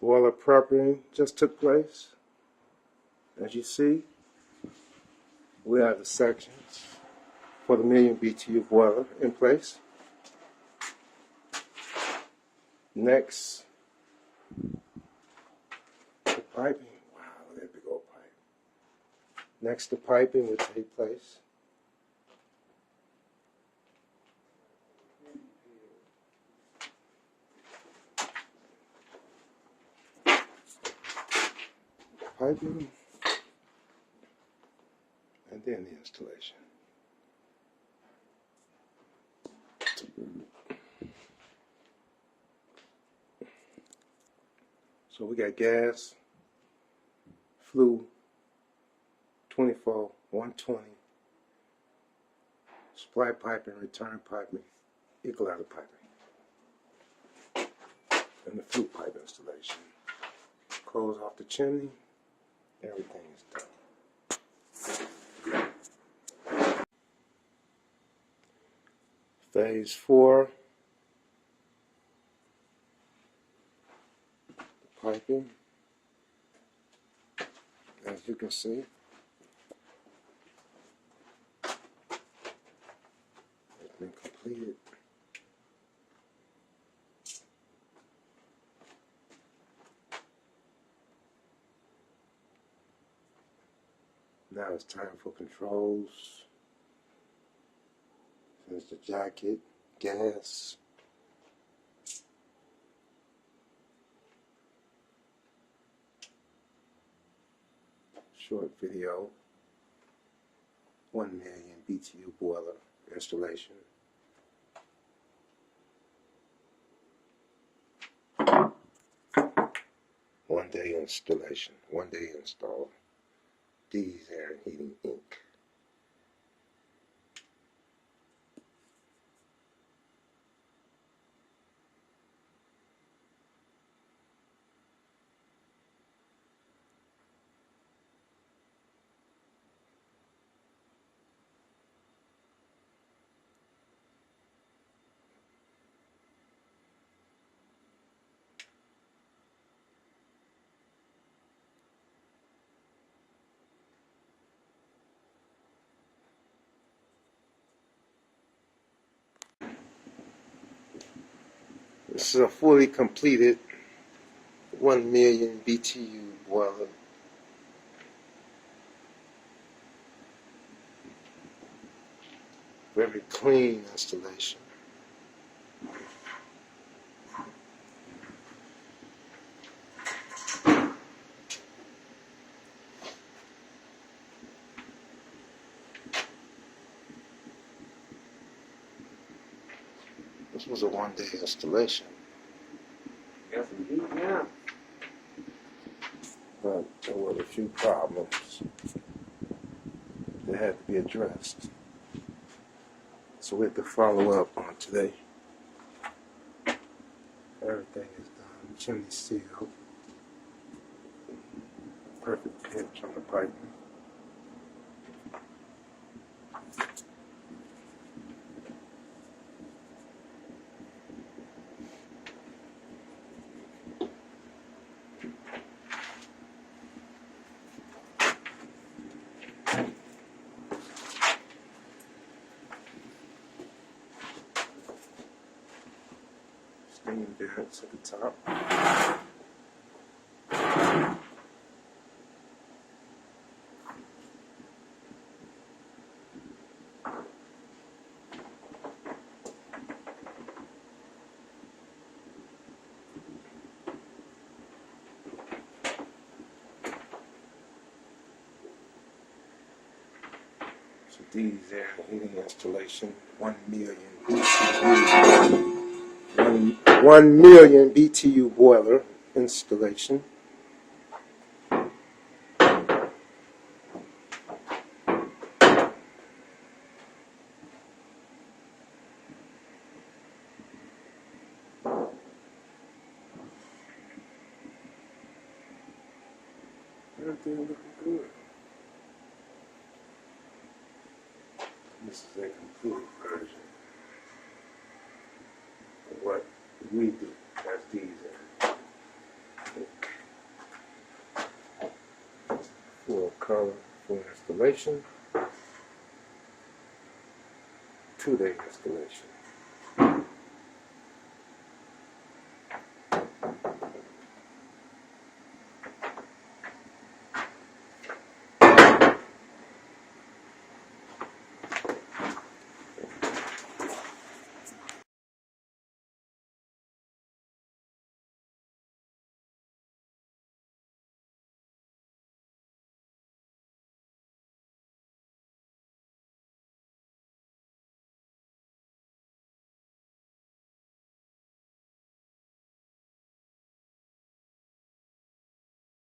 Boiler prepping just took place. As you see, we have the sections for the million BTU boiler in place. Next, the piping. Wow, look at that big old pipe. Next, the piping will take place. Piping, and then the installation. So we got gas, flue, 24, 120, supply piping, return piping, equalizer piping, and the flue pipe installation. Close off the chimney, everything is done. Phase 4, piping, as you can see. It's been completed. Now it's time for controls. There's the jacket, gas. Short video. 1 million BTU boiler installation. One day installation, 1 day install. D's Air and Heating Inc. This is a fully completed 1 million BTU boiler. Very clean installation. This was a 1 day installation. Got some heat now. But there were a few problems that had to be addressed. So we have to follow up on today. Everything is done. Chimney sealed. Perfect pitch on the piping. Steam vents at the top. So these air heating installation, 1 million BTU. 1 million BTU boiler installation. Everything looking good. This is a complete version of what we do as these. will cover for installation, 2-day installation.